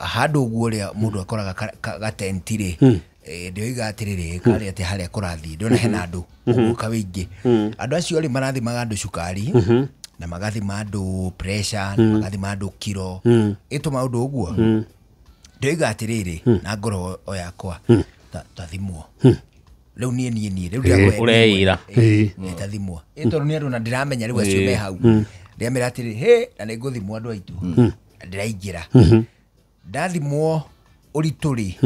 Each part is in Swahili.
handu guoria mundu akoraga gatentire ndio igatirire kari ati haria kurathi ndona hena andu uguka wingi andu acio ri marathi magandu cukari na magathi mandu pressure na magathi mandu kilo ito maundu uguo ndio igatirire na ngoro yakwa tathimwo leo nie leo ndio ureira tathimwo ito ni andu na ndiramenya riu acio me hau ndiamira atiri he na ninguthimwo andu aitu ndiraingira ndathimwo urituri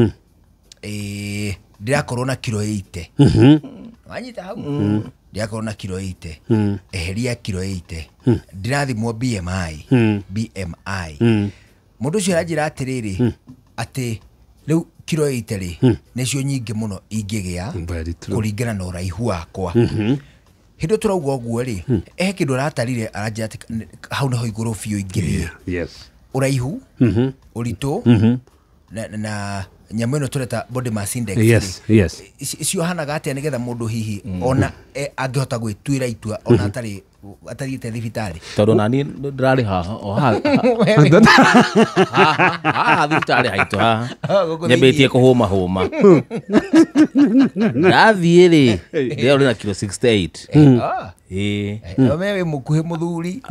ndirakorwo na kilo 80 wanyita hau ndirakorwo na kilo 80 eheria kilo 80 ndirathimwo BMI mundu ucio aranjira atiriri ati riu kilo 80 ri nicio nyingi muno ingigia kuringana na uraihu wakwa hindo turauga uguo ri kindu aratarire aranjira ati hau naho iguru biu ingiria uraihu uritu na nyamu ino tureta body mass index icio hanaga atia nigetha mundu hihi ona angihota gwituira itua ona atariite thibitari tondu nani ndirari haha o haha thibitari haitu haha nyambitie kuhuma ndathie ri ndio na kilo 68 wewe mukuhe muthuri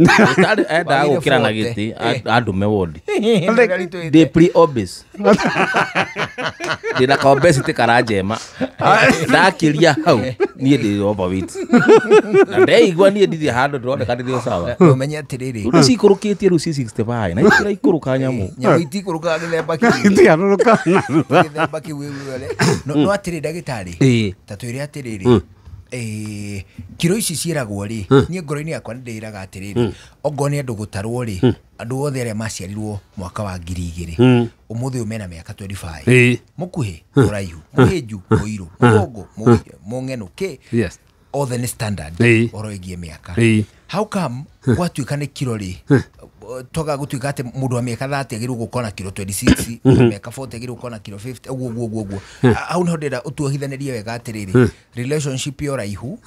enda gukira na giti andu me wodi de pre obese ndina ka obesity karajema ndakiria hau nie ndi overweight na ndeigwa nie ndi handu ndone kandi ndio sawa umenya atiriri uci kurukitie ruci 65 na ikira ikuruka nyamu itikuruka githemba ki tiaruruka githemba ki wewe no atiri ndagitari tatwire atiriri kiro ici ciiragwo ri nie ngoro-ini yakwa ndiraga atiriri ongoni andu gutarwo ri andu othe aria maciarirwo mwaka wa 2000 umuthi umena miaka 25 mukuhi uraihu muhiju muiru mugongo mung'eno ke othe ni standard oroigie miaka how come gwatuika ni kiro ri toga gutuika ati mundu wa miaka 30 agiru gukona kilo 26 miaka 40 agiru gukona kilo 50 uguo au no ndira utuohithanirie wega atiriri relationship yoraihu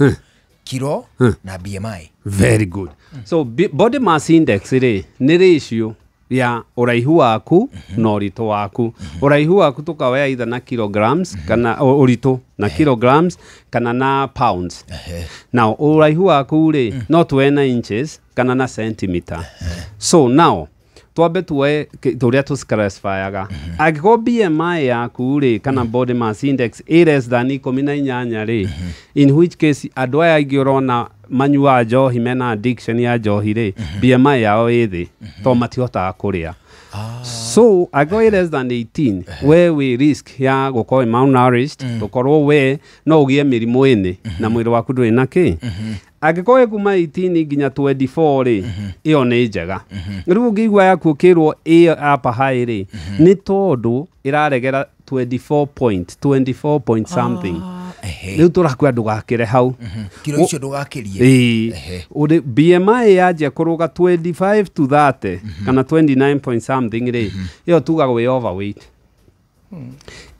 kilo na BMI very good so body mass index ri ni ratio ya uraihu waku na urito waku uraihu waku tukawea either na kilograms kana urito na kilograms kana na pounds now uraihu waku ri not 20 inches kana na centimeter so now twabe tuwe turia tuclassifyaga agiko BMI yaku ri kana body mass index less than 18 ri in which case adwa aingi urona manyua njohi mena addiction ya njohi ri BMI yao ithi to matihota kuria so ago less than 18 we risk ya gukorwo malnourished gukorwo we no ugie mirimu ini na mwiri waku nduri na ki agikoe kuma 18 nginya 24 ri iyo ni njega riu ngigwa yaku kirwo apa high ri ni tondu iraregera 24 point something riu turakua ndugakire hau kilo icio ndugakirie uri BMI yaje kuruga 25 to 30 kana 29 point something ri iyo tuga we overweight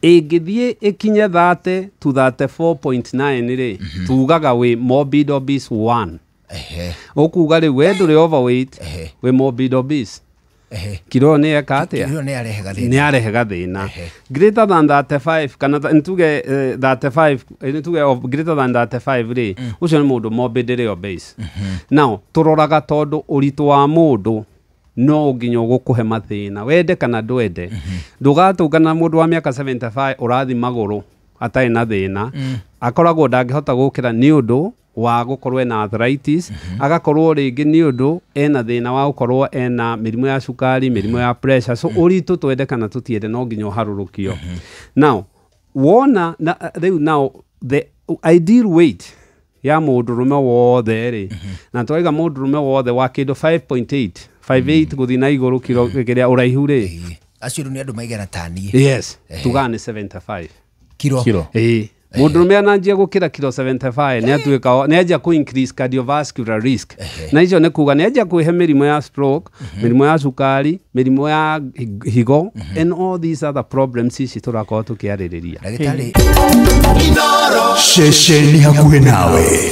igithie ikinye 30 to 34.9 ri tugaga we morbid obese 1 okuga ri we nduri overweight we morbid obese kilo ni akatia kilo ni arehega thina greater than 35 kana ntuge 35 ntuge of greater than 35 ri ucio ni mundu morbidly obese now turoraga tondu urito wa mundu no nginya gukuhe mathina wende kana ndwende ndugatungana mundu wa miaka 75 urathi maguru atai na thina akoragwo ndangihota gukira ni undu wa gukorwo na arthritis agakorwo ringi ni undu ena thina wa gukorwo ena mirimu ya sukari mirimu ya pressure so uritu twende kana tutiende no nginya harurukio now wona now the ideal weight ya mundurume wothe ri na twaiga mundurume wothe wa kindu 5.8 58 guthi na iguru kilo kiria uraihu ri acio ni andu maigana tani yes tugane 75 kilo mundurume ananjia gukira kilo 75 ni atuika ni aja ku increase cardiovascular risk na icio ni kuga ni aja kuhe mirimu ya stroke mirimu ya sukari mirimu ya higo and all these other problems ici turakorwo tukiaririria ndagitari Shesheni hakuhe nawe.